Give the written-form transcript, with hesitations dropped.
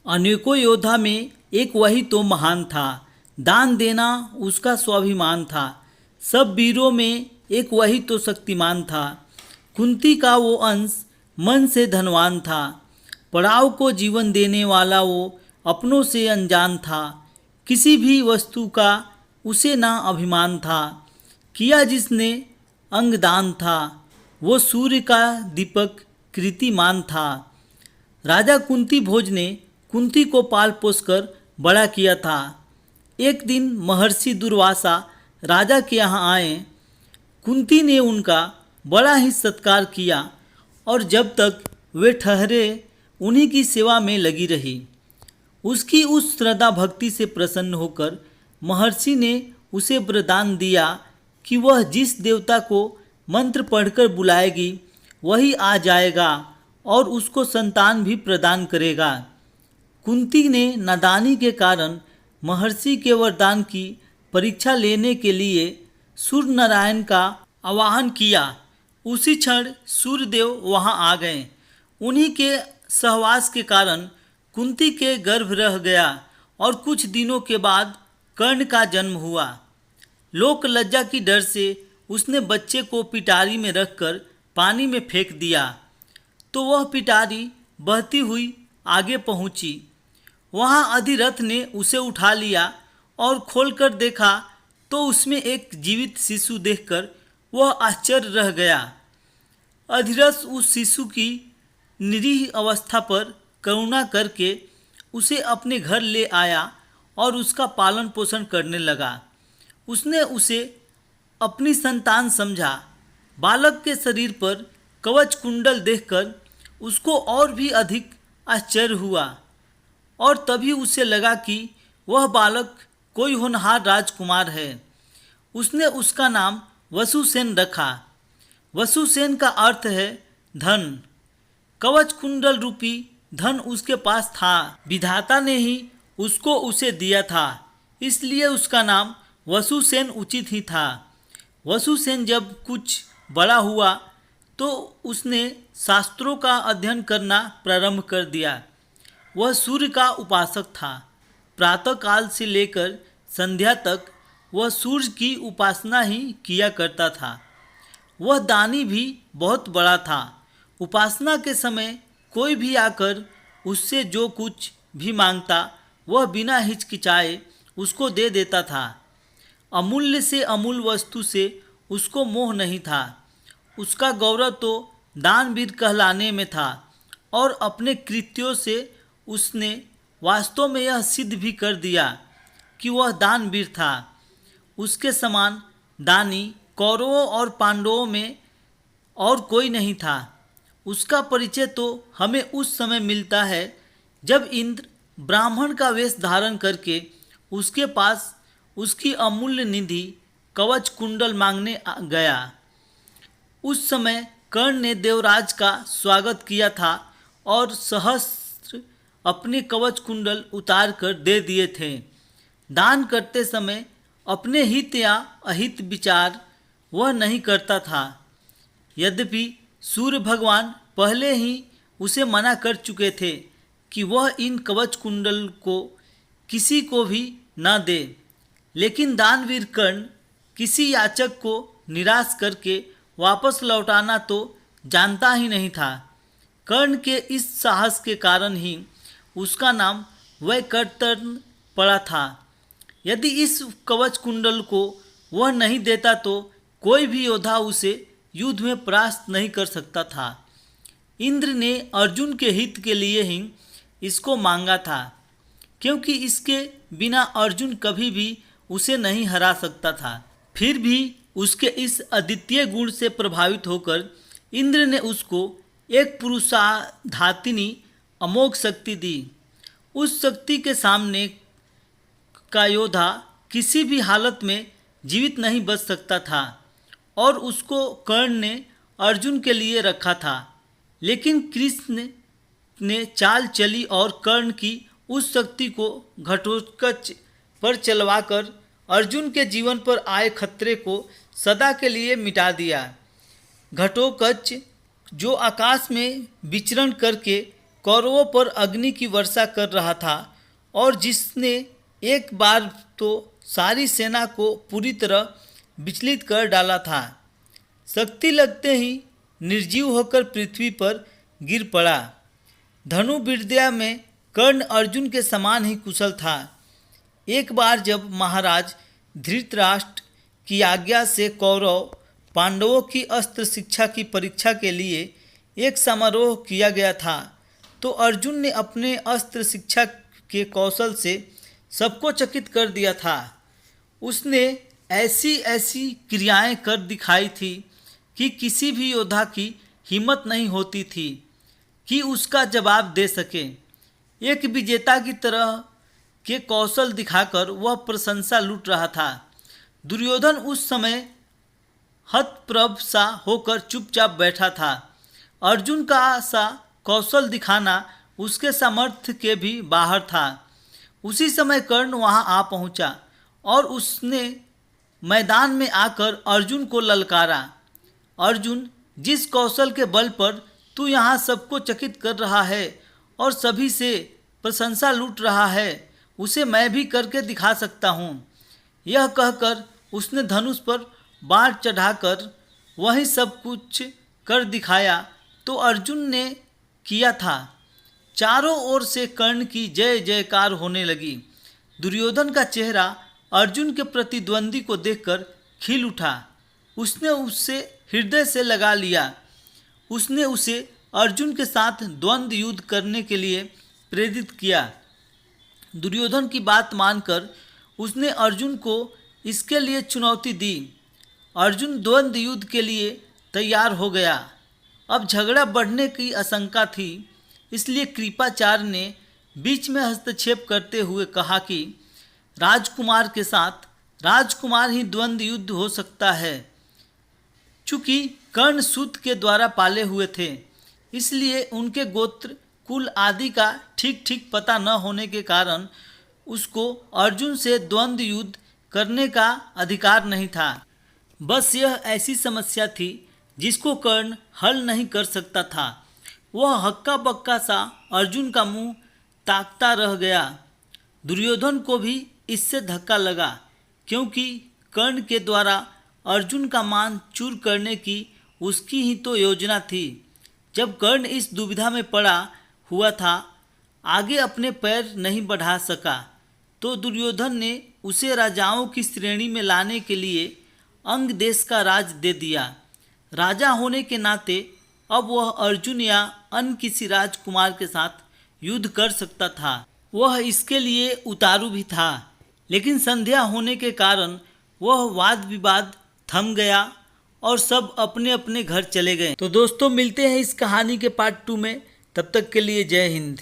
अनेकों योद्धा में एक वही तो महान था, दान देना उसका स्वाभिमान था। सब वीरों में एक वही तो शक्तिमान था, कुंती का वो अंश मन से धनवान था। पड़ाव को जीवन देने वाला वो अपनों से अनजान था, किसी भी वस्तु का उसे ना अभिमान था। किया जिसने अंगदान था, वो सूर्य का दीपक कीर्तिमान था। राजा कुंती भोज ने कुंती को पाल पोसकर बड़ा किया था। एक दिन महर्षि दुर्वासा राजा के यहाँ आए। कुंती ने उनका बड़ा ही सत्कार किया और जब तक वे ठहरे उन्हीं की सेवा में लगी रही। उसकी उस श्रद्धा भक्ति से प्रसन्न होकर महर्षि ने उसे वरदान दिया कि वह जिस देवता को मंत्र पढ़कर बुलाएगी वही आ जाएगा और उसको संतान भी प्रदान करेगा। कुंती ने नादानी के कारण महर्षि के वरदान की परीक्षा लेने के लिए सूर्य नारायण का आवाहन किया। उसी क्षण सूर्यदेव वहां आ गए। उन्हीं के सहवास के कारण कुंती के गर्भ रह गया और कुछ दिनों के बाद कर्ण का जन्म हुआ। लोक लज्जा की डर से उसने बच्चे को पिटारी में रखकर पानी में फेंक दिया तो वह पिटारी बहती हुई आगे पहुंची। वहां अधिरथ ने उसे उठा लिया और खोलकर देखा तो उसमें एक जीवित शिशु देखकर वह आश्चर्य रह गया। अधिरथ उस शिशु की निरीह अवस्था पर करुणा करके उसे अपने घर ले आया और उसका पालन पोषण करने लगा। उसने उसे अपनी संतान समझा। बालक के शरीर पर कवच कुंडल देखकर उसको और भी अधिक आश्चर्य हुआ और तभी उसे लगा कि वह बालक कोई होनहार राजकुमार है। उसने उसका नाम वसुसेन रखा। वसुसेन का अर्थ है धन। कवच कुंडल रूपी धन उसके पास था। विधाता ने ही उसको उसे दिया था, इसलिए उसका नाम वसुसेन उचित ही था। वसुसेन जब कुछ बड़ा हुआ तो उसने शास्त्रों का अध्ययन करना प्रारंभ कर दिया। वह सूर्य का उपासक था। प्रातःकाल से लेकर संध्या तक वह सूर्य की उपासना ही किया करता था। वह दानी भी बहुत बड़ा था। उपासना के समय कोई भी आकर उससे जो कुछ भी मांगता वह बिना हिचकिचाए उसको दे देता था। अमूल्य से अमूल्य वस्तु से उसको मोह नहीं था। उसका गौरव तो दानवीर कहलाने में था और अपने कृत्यों से उसने वास्तव में यह सिद्ध भी कर दिया कि वह दानवीर था। उसके समान दानी कौरवों और पांडवों में और कोई नहीं था। उसका परिचय तो हमें उस समय मिलता है जब इंद्र ब्राह्मण का वेश धारण करके उसके पास उसकी अमूल्य निधि कवच कुंडल मांगने गया। उस समय कर्ण ने देवराज का स्वागत किया था और सहस्त्र अपने कवच कुंडल उतार कर दे दिए थे। दान करते समय अपने हित या अहित विचार वह नहीं करता था। यद्यपि सूर्य भगवान पहले ही उसे मना कर चुके थे कि वह इन कवच कुंडल को किसी को भी न दे, लेकिन दानवीर कर्ण किसी याचक को निराश करके वापस लौटाना तो जानता ही नहीं था। कर्ण के इस साहस के कारण ही उसका नाम वैकर्तन पड़ा था। यदि इस कवच कुंडल को वह नहीं देता तो कोई भी योद्धा उसे युद्ध में परास्त नहीं कर सकता था। इंद्र ने अर्जुन के हित के लिए ही इसको मांगा था, क्योंकि इसके बिना अर्जुन कभी भी उसे नहीं हरा सकता था। फिर भी उसके इस अद्वितीय गुण से प्रभावित होकर इंद्र ने उसको एक पुरुषाधातिनी अमोघ शक्ति दी। उस शक्ति के सामने का योद्धा किसी भी हालत में जीवित नहीं बच सकता था और उसको कर्ण ने अर्जुन के लिए रखा था। लेकिन कृष्ण ने चाल चली और कर्ण की उस शक्ति को घटोत्कच पर चलवाकर अर्जुन के जीवन पर आए खतरे को सदा के लिए मिटा दिया। घटोत्कच जो आकाश में विचरण करके कौरवों पर अग्नि की वर्षा कर रहा था और जिसने एक बार तो सारी सेना को पूरी तरह विचलित कर डाला था। शक्ति लगते ही निर्जीव होकर पृथ्वी पर गिर पड़ा। धनु विद्या में कर्ण अर्जुन के समान ही कुशल था। एक बार जब महाराज धृतराष्ट्र की आज्ञा से कौरव पांडवों की अस्त्र शिक्षा की परीक्षा के लिए एक समारोह किया गया था, तो अर्जुन ने अपने अस्त्र शिक्षा के कौशल से सबको चकित कर दिया था। उसने ऐसी ऐसी क्रियाएं कर दिखाई थी कि किसी भी योद्धा की हिम्मत नहीं होती थी कि उसका जवाब दे सके। एक विजेता की तरह के कौशल दिखाकर वह प्रशंसा लूट रहा था। दुर्योधन उस समय हतप्रभ सा होकर चुपचाप बैठा था। अर्जुन का सा कौशल दिखाना उसके सामर्थ्य के भी बाहर था। उसी समय कर्ण वहां आ पहुंचा और उसने मैदान में आकर अर्जुन को ललकारा। अर्जुन, जिस कौशल के बल पर तू यहाँ सबको चकित कर रहा है और सभी से प्रशंसा लूट रहा है, उसे मैं भी करके दिखा सकता हूँ। यह कहकर उसने धनुष पर बाण चढ़ाकर वही सब कुछ कर दिखाया तो अर्जुन ने किया था। चारों ओर से कर्ण की जय जयकार होने लगी। दुर्योधन का चेहरा अर्जुन के प्रतिद्वंदी को देखकर खिल उठा। उसने उससे हृदय से लगा लिया। उसने उसे अर्जुन के साथ द्वंद्व युद्ध करने के लिए प्रेरित किया। दुर्योधन की बात मानकर उसने अर्जुन को इसके लिए चुनौती दी। अर्जुन द्वंद्व युद्ध के लिए तैयार हो गया। अब झगड़ा बढ़ने की आशंका थी, इसलिए कृपाचार्य ने बीच में हस्तक्षेप करते हुए कहा कि राजकुमार के साथ राजकुमार ही द्वंद्व युद्ध हो सकता है। चूँकि कर्ण सूत के द्वारा पाले हुए थे, इसलिए उनके गोत्र कुल आदि का ठीक ठीक पता न होने के कारण उसको अर्जुन से द्वंद्व युद्ध करने का अधिकार नहीं था। बस यह ऐसी समस्या थी जिसको कर्ण हल नहीं कर सकता था। वह हक्का बक्का सा अर्जुन का मुंह ताकता रह गया। दुर्योधन को भी इससे धक्का लगा, क्योंकि कर्ण के द्वारा अर्जुन का मान चूर करने की उसकी ही तो योजना थी। जब कर्ण इस दुविधा में पड़ा हुआ था, आगे अपने पैर नहीं बढ़ा सका, तो दुर्योधन ने उसे राजाओं की श्रेणी में लाने के लिए अंग देश का राज दे दिया। राजा होने के नाते अब वह अर्जुन या अन्य किसी राजकुमार के साथ युद्ध कर सकता था। वह इसके लिए उतारू भी था, लेकिन संध्या होने के कारण वह वाद विवाद थम गया और सब अपने अपने घर चले गए। तो दोस्तों, मिलते हैं इस कहानी के पार्ट 2 में। तब तक के लिए जय हिंद।